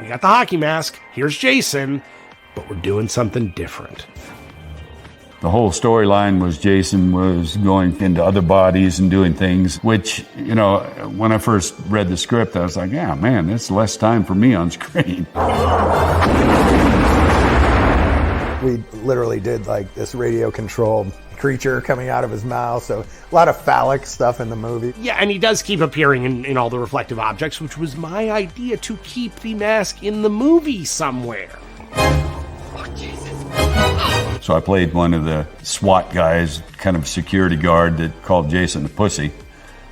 we got the hockey mask, here's Jason, but we're doing something different. The whole storyline was Jason was going into other bodies and doing things, which, you know, when I first read the script, I was like, yeah, man, that's less time for me on screen. We literally did like this radio-controlled creature coming out of his mouth, so a lot of phallic stuff in the movie. Yeah, and he does keep appearing in all the reflective objects, which was my idea, to keep the mask in the movie somewhere. Oh, Jesus. So I played one of the SWAT guys, kind of security guard that called Jason a pussy,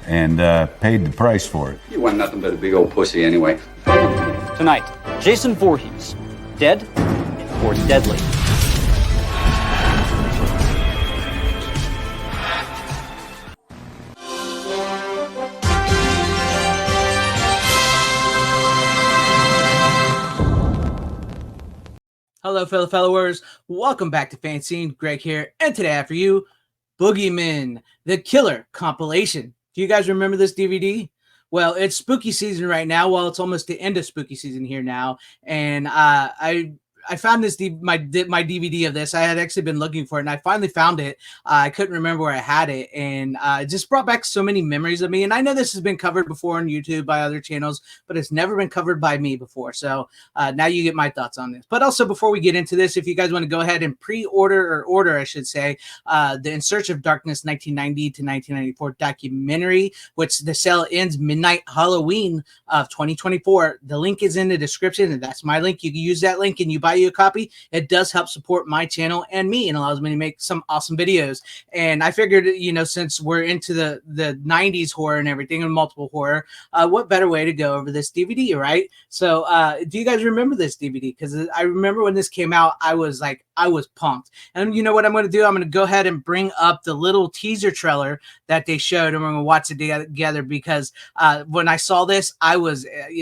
and paid the price for it. You want nothing but a big old pussy anyway. Tonight, Jason Voorhees, dead or deadly. Hello, fellow followers. Welcome back to FanZcene. Greg here, and today I have for you Boogeymen, the Killer Compilation. Do you guys remember this DVD? Well, it's spooky season right now. Well, it's almost the end of spooky season here now, and I found this my DVD of this. I had actually been looking for it, and I finally found it. I couldn't remember where I had it, and it just brought back so many memories of me. And I know this has been covered before on YouTube by other channels, but it's never been covered by me before. So now you get my thoughts on this. But also, before we get into this, if you guys want to go ahead and pre-order, or order, I should say, the In Search of Darkness 1990 to 1994 documentary, which the sale ends midnight Halloween of 2024. The link is in the description, and that's my link. You can use that link and you buy you a copy. It does help support my channel and me, and allows me to make some awesome videos. And I figured, you know, since we're into the 90s horror and everything, and multiple horror, what better way to go over this DVD, right? So do you guys remember this DVD? Because I remember when this came out, I was pumped. And you know what I'm going to do? I'm going to go ahead and bring up the little teaser trailer that they showed, and we're going to watch it together, because when I saw this,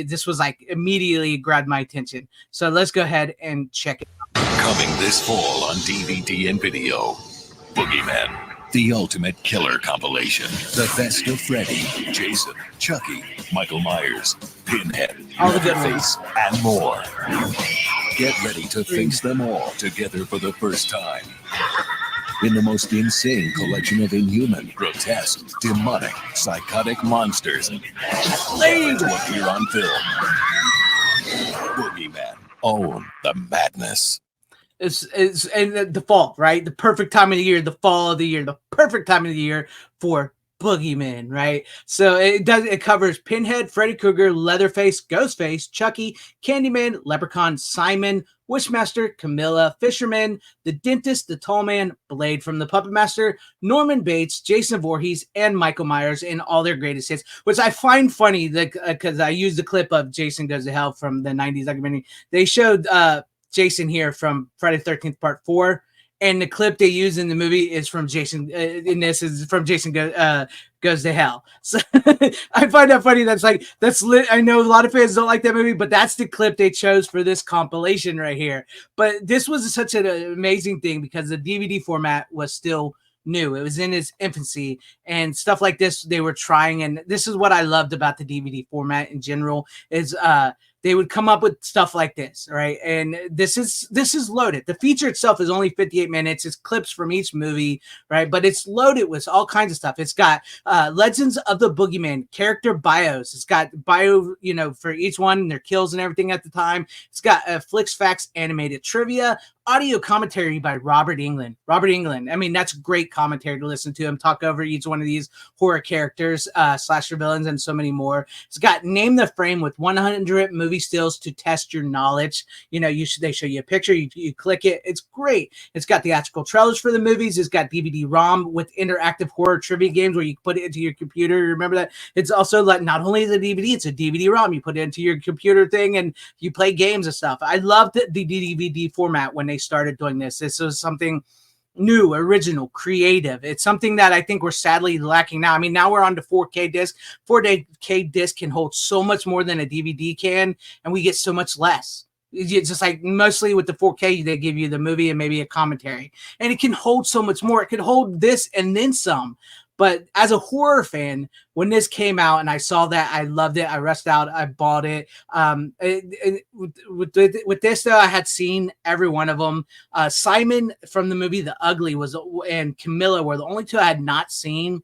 this was like immediately grabbed my attention. So let's go ahead and check it out. Coming this fall on DVD and video, Boogeymen, the ultimate killer compilation. The best of Freddy, Jason, Chucky, Michael Myers, Pinhead, Leatherface, and more. Get ready to face them all together for the first time. In the most insane collection of inhuman, grotesque, demonic, psychotic monsters ever to appear on film. Boogeymen, own the madness. It's and the fall, right? The perfect time of the year, the fall of the year, the perfect time of the year for Boogeymen, right? So it covers Pinhead, Freddy Krueger, Leatherface, Ghostface, Chucky, Candyman, Leprechaun, Simon, Wishmaster, Camilla, Fisherman, the Dentist, the Tall Man, Blade from the Puppet Master, Norman Bates, Jason Voorhees, and Michael Myers in all their greatest hits, which I find funny because I used the clip of Jason Goes to Hell from the 90s documentary. They showed Jason here from Friday the 13th Part 4, and the clip they use in the movie is from Jason. In this is from Jason Goes to Hell. So I find that funny. That's lit. I know a lot of fans don't like that movie, but that's the clip they chose for this compilation right here. But this was such an amazing thing because the DVD format was still new. It was in its infancy, and stuff like this they were trying. And this is what I loved about the DVD format in general is they would come up with stuff like this, right? And this is loaded. The feature itself is only 58 minutes. It's clips from each movie, right? But it's loaded with all kinds of stuff. It's got Legends of the Boogeyman, character bios. It's got bio, you know, for each one, their kills and everything at the time. It's got Flix Facts animated trivia, audio commentary by Robert Englund. I mean, that's great commentary to listen to him talk over each one of these horror characters, slasher villains, and so many more. It's got Name the Frame with 100 movie stills to test your knowledge. You know, they show you a picture, you click it. It's great. It's got theatrical trailers for the movies. It's got DVD-ROM with interactive horror trivia games where you put it into your computer. Remember that? It's also like not only the DVD, it's a DVD-ROM. You put it into your computer thing and you play games and stuff. I loved the DVD format when they started doing this. This was something new, original, creative. It's something that I think we're sadly lacking now. I mean, now we're on to 4K disc. 4K disc can hold so much more than a DVD can, and we get so much less. It's just like mostly with the 4K, they give you the movie and maybe a commentary, and it can hold so much more. It can hold this and then some. But as a horror fan, when this came out and I saw that, I loved it. I rushed out, I bought it. With this though, I had seen every one of them. Simon from the movie The Ugly and Camilla were the only two I had not seen.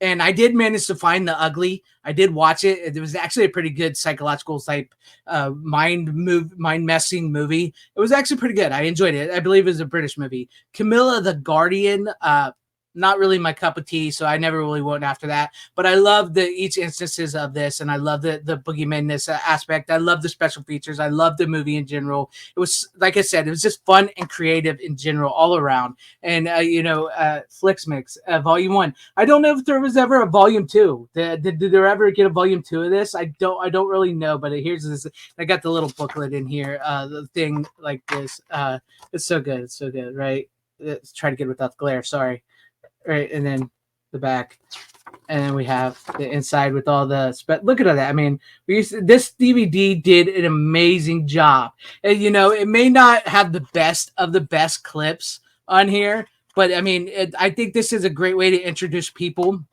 And I did manage to find The Ugly. I did watch it. It was actually a pretty good psychological type mind messing movie. It was actually pretty good. I enjoyed it. I believe it was a British movie. Camilla the Guardian, not really my cup of tea, so I never really went after that. But I love each instances of this, and I love the boogeyman-ness aspect. I love the special features. I love the movie in general. It was, like I said, it was just fun and creative in general all around. And Flix Mix Volume 1. I don't know if there was ever a Volume 2. Did there ever get a Volume 2 of this? I don't really know. But here's this. I got the little booklet in here. The thing like this. It's so good. It's so good. Right. Let's try to get it without the glare. Sorry. Right, and then the back, and then we have the inside with all the look at that. I mean, this DVD did an amazing job. And, it may not have the best of the best clips on here, but I mean, I think this is a great way to introduce people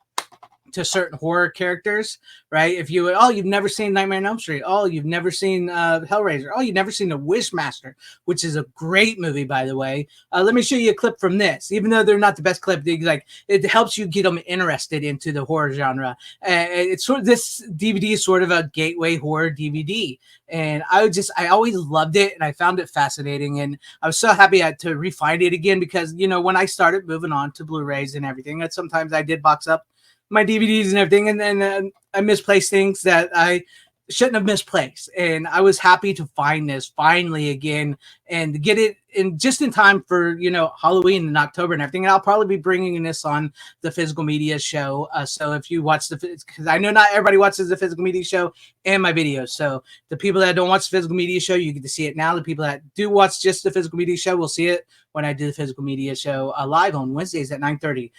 to certain horror characters, right? If you've never seen Nightmare on Elm Street, you've never seen Hellraiser, you've never seen The Wishmaster, which is a great movie, by the way. Let me show you a clip from this. Even though they're not the best clip, it helps you get them interested into the horror genre. It's this DVD is sort of a gateway horror DVD, and I always loved it, and I found it fascinating, and I was so happy to refind it again because when I started moving on to Blu-rays and everything, that sometimes I did box up my DVDs and everything, and then I misplaced things that I shouldn't have misplaced. And I was happy to find this finally again and get it just in time for Halloween in October and everything. And I'll probably be bringing this on the Physical Media show. So if you watch because I know not everybody watches the Physical Media show and my videos. So the people that don't watch the Physical Media show, you get to see it now. The people that do watch just the Physical Media show will see it when I do the Physical Media show live on Wednesdays at 9:30.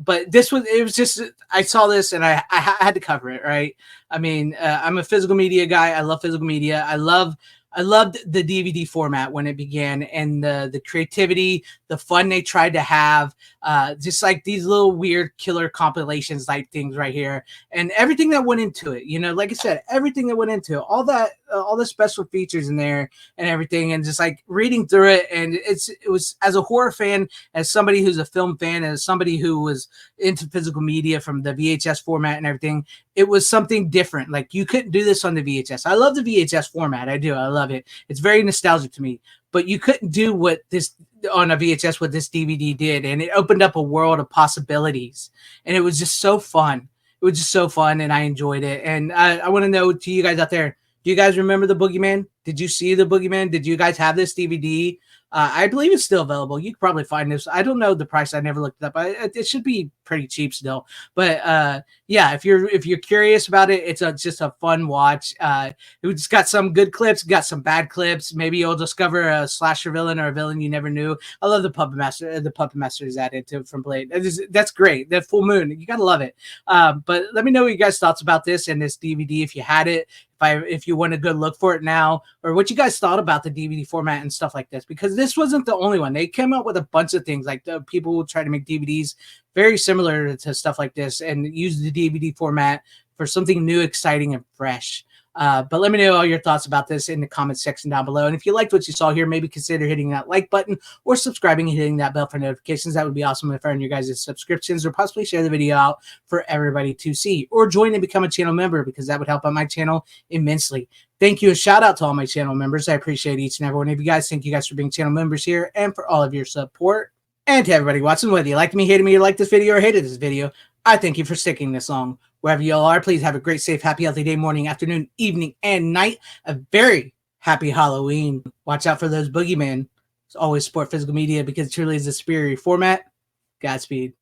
But I saw this and I had to cover it, right? I mean, I'm a physical media guy. I love physical media. I loved the DVD format when it began, and the creativity, the fun they tried to have, just like these little weird killer compilations like things right here, and everything that went into it. Like I said, everything that went into it, all the special features in there and everything, and just like reading through it, and it was as a horror fan, as somebody who's a film fan, as somebody who was into physical media from the VHS format and everything, it was something different. Like you couldn't do this on the VHS. I love the VHS format. I do. I love it. It's very nostalgic to me. But you couldn't do what this on a VHS what this DVD did, and it opened up a world of possibilities, and it was just so fun. It was just so fun, and I enjoyed it. And I want to know to you guys out there, do you guys remember the Boogeyman? Did you see the Boogeyman? Did you guys have this DVD? I believe it's still available. You could probably find this. I don't know the price. I never looked it up. It should be pretty cheap still. But yeah, if you're curious about it, it's just a fun watch. It's got some good clips, got some bad clips. Maybe you'll discover a slasher villain or a villain you never knew. I love the Puppet Master. The Puppet Master is added to from Blade. That's great. That full moon, you gotta love it. But let me know what you guys thoughts about this and this DVD if you had it. If you want to go look for it now, or what you guys thought about the DVD format and stuff like this, because this wasn't the only one. They came up with a bunch of things, like the people will try to make DVDs very similar to stuff like this and use the DVD format for something new, exciting, and fresh. But let me know all your thoughts about this in the comments section down below. And if you liked what you saw here, maybe consider hitting that like button or subscribing and hitting that bell for notifications. That would be awesome if I earn your guys' subscriptions, or possibly share the video out for everybody to see, or join and become a channel member, because that would help out my channel immensely. Thank you, and shout out to all my channel members. I appreciate each and every one of you guys. Thank you guys for being channel members here and for all of your support. And to everybody watching, whether you liked me, hated me, or liked this video, or hated this video, I thank you for sticking this long. Wherever you all are, please have a great, safe, happy, healthy day, morning, afternoon, evening, and night. A very happy Halloween. Watch out for those boogeymen. Always support physical media, because it truly is a superior format. Godspeed.